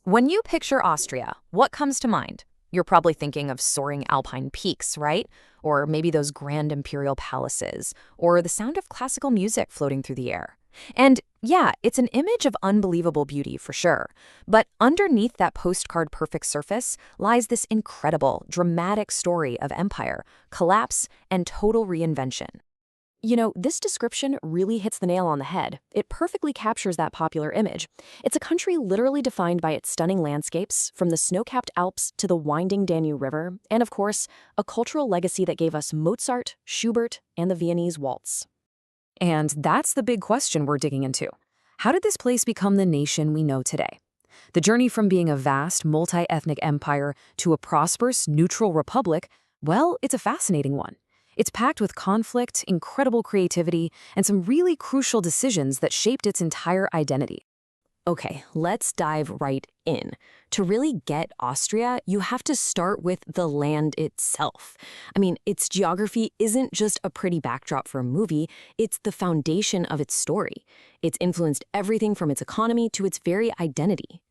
When you picture Austria, what comes to mind? You're probably thinking of soaring alpine peaks, right? Or maybe those grand imperial palaces, or the sound of classical music floating through the air. And yeah, it's an image of unbelievable beauty for sure. But underneath that postcard perfect surface lies this incredible, dramatic story of empire, collapse, and total reinvention. This description really hits the nail on the head. It perfectly captures that popular image. It's a country literally defined by its stunning landscapes, from the snow-capped Alps to the winding Danube River, and of course, a cultural legacy that gave us Mozart, Schubert, and the Viennese waltz. And that's the big question we're digging into. How did this place become the nation we know today? The journey from being a vast, multi-ethnic empire to a prosperous, neutral republic, well, it's a fascinating one. It's packed with conflict, incredible creativity, and some really crucial decisions that shaped its entire identity. Okay, let's dive right in. To really get Austria, you have to start with the land itself. Its geography isn't just a pretty backdrop for a movie, it's the foundation of its story. It's influenced everything from its economy to its very identity.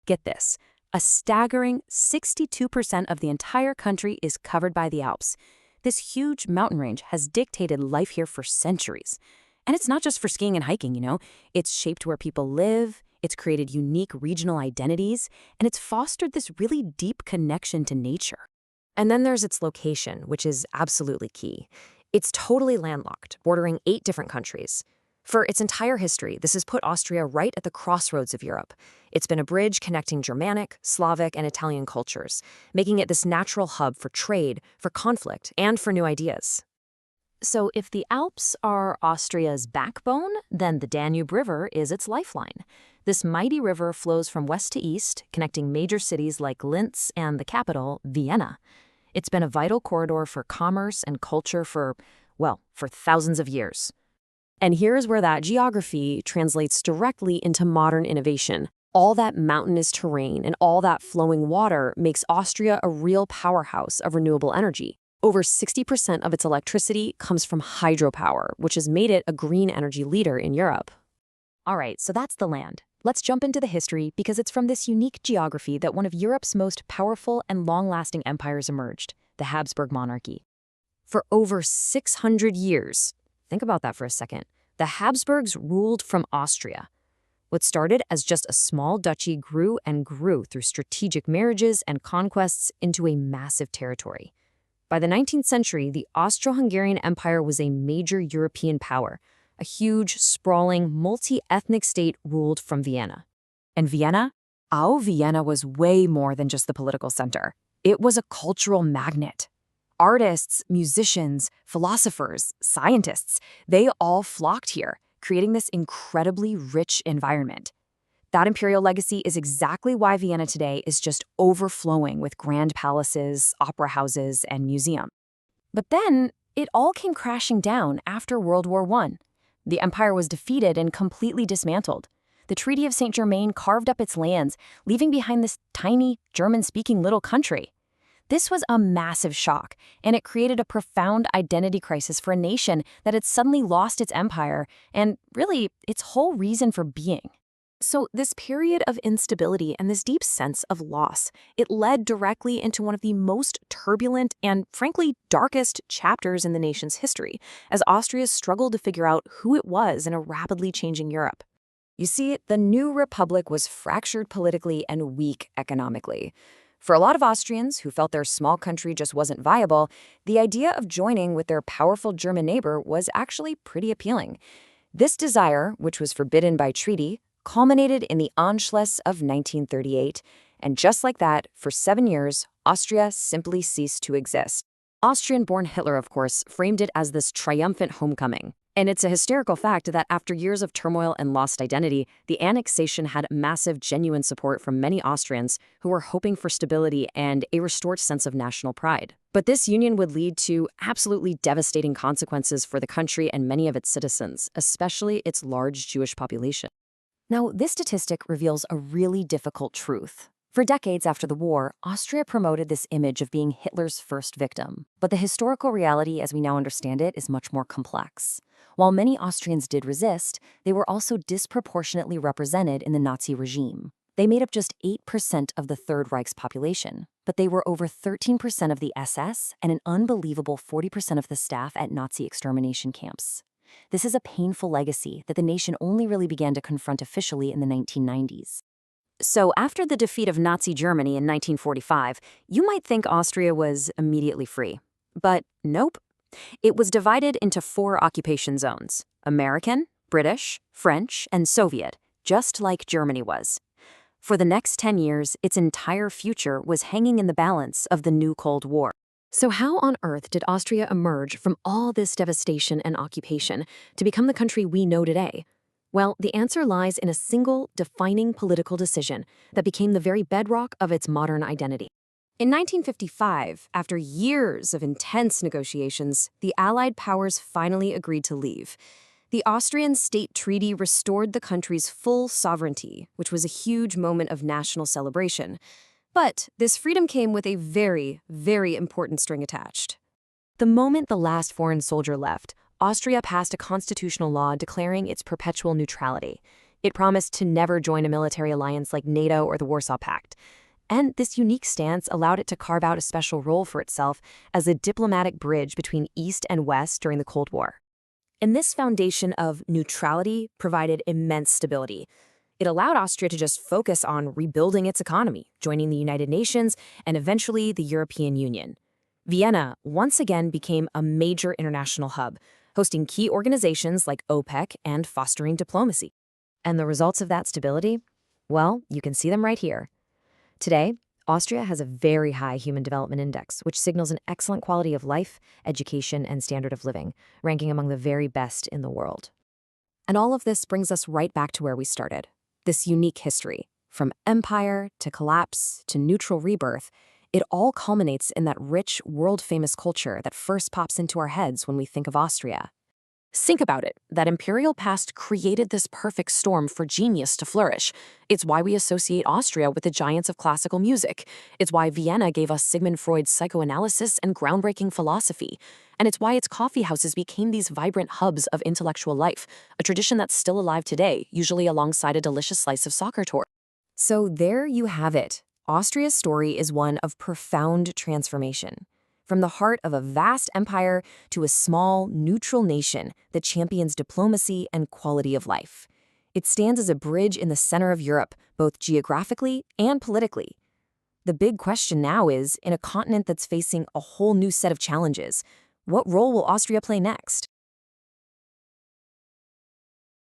Get this, a staggering 62% of the entire country is covered by the Alps. This huge mountain range has dictated life here for centuries. And it's not just for skiing and hiking. It's shaped where people live, it's created unique regional identities, and it's fostered this really deep connection to nature. And then there's its location, which is absolutely key. It's totally landlocked, bordering 8 different countries. For its entire history, this has put Austria right at the crossroads of Europe. It's been a bridge connecting Germanic, Slavic, and Italian cultures, making it this natural hub for trade, for conflict, and for new ideas. So if the Alps are Austria's backbone, then the Danube River is its lifeline. This mighty river flows from west to east, connecting major cities like Linz and the capital, Vienna. It's been a vital corridor for commerce and culture for thousands of years. And here's where that geography translates directly into modern innovation. All that mountainous terrain and all that flowing water makes Austria a real powerhouse of renewable energy. Over 60% of its electricity comes from hydropower, which has made it a green energy leader in Europe. All right, so that's the land. Let's jump into the history because it's from this unique geography that one of Europe's most powerful and long-lasting empires emerged, the Habsburg monarchy. For over 600 years, think about that for a second, the Habsburgs ruled from Austria. What started as just a small duchy grew and grew through strategic marriages and conquests into a massive territory. By the 19th century, the Austro-Hungarian Empire was a major European power, a huge, sprawling, multi-ethnic state ruled from Vienna. And Vienna? Vienna was way more than just the political center. It was a cultural magnet. Artists, musicians, philosophers, scientists, they all flocked here, creating this incredibly rich environment. That imperial legacy is exactly why Vienna today is just overflowing with grand palaces, opera houses, and museums. But then, it all came crashing down after World War I. The empire was defeated and completely dismantled. The Treaty of Saint Germain carved up its lands, leaving behind this tiny, German-speaking little country. This was a massive shock, and it created a profound identity crisis for a nation that had suddenly lost its empire and, really, its whole reason for being. So this period of instability and this deep sense of loss, it led directly into one of the most turbulent and, frankly, darkest chapters in the nation's history, as Austria struggled to figure out who it was in a rapidly changing Europe. You see, the new republic was fractured politically and weak economically. For a lot of Austrians who felt their small country just wasn't viable, the idea of joining with their powerful German neighbor was actually pretty appealing. This desire, which was forbidden by treaty, culminated in the Anschluss of 1938, and just like that, for 7 years, Austria simply ceased to exist. Austrian-born Hitler, of course, framed it as this triumphant homecoming. And it's a hysterical fact that after years of turmoil and lost identity, the annexation had massive, genuine support from many Austrians who were hoping for stability and a restored sense of national pride. But this union would lead to absolutely devastating consequences for the country and many of its citizens, especially its large Jewish population. Now, this statistic reveals a really difficult truth. For decades after the war, Austria promoted this image of being Hitler's first victim. But the historical reality, as we now understand it, is much more complex. While many Austrians did resist, they were also disproportionately represented in the Nazi regime. They made up just 8% of the Third Reich's population, but they were over 13% of the SS and an unbelievable 40% of the staff at Nazi extermination camps. This is a painful legacy that the nation only really began to confront officially in the 1990s. So, after the defeat of Nazi Germany in 1945, you might think Austria was immediately free. But nope. It was divided into 4 occupation zones: American, British, French, and Soviet, just like Germany was. For the next 10 years, its entire future was hanging in the balance of the new Cold War. So how on earth did Austria emerge from all this devastation and occupation to become the country we know today? Well, the answer lies in a single, defining political decision that became the very bedrock of its modern identity. In 1955, after years of intense negotiations, the Allied powers finally agreed to leave. The Austrian State Treaty restored the country's full sovereignty, which was a huge moment of national celebration. But this freedom came with a very, very important string attached. The moment the last foreign soldier left, Austria passed a constitutional law declaring its perpetual neutrality. It promised to never join a military alliance like NATO or the Warsaw Pact. And this unique stance allowed it to carve out a special role for itself as a diplomatic bridge between East and West during the Cold War. And this foundation of neutrality provided immense stability. It allowed Austria to just focus on rebuilding its economy, joining the United Nations, and eventually the European Union. Vienna once again became a major international hub, hosting key organizations like OPEC and fostering diplomacy. And the results of that stability? Well, you can see them right here. Today, Austria has a very high Human Development Index, which signals an excellent quality of life, education, and standard of living, ranking among the very best in the world. And all of this brings us right back to where we started. This unique history, from empire to collapse to neutral rebirth, it all culminates in that rich, world-famous culture that first pops into our heads when we think of Austria. Think about it. That imperial past created this perfect storm for genius to flourish. It's why we associate Austria with the giants of classical music. It's why Vienna gave us Sigmund Freud's psychoanalysis and groundbreaking philosophy. And it's why its coffee houses became these vibrant hubs of intellectual life, a tradition that's still alive today, usually alongside a delicious slice of soccer tour. So there you have it. Austria's story is one of profound transformation. From the heart of a vast empire to a small, neutral nation that champions diplomacy and quality of life. It stands as a bridge in the center of Europe, both geographically and politically. The big question now is, in a continent that's facing a whole new set of challenges, what role will Austria play next?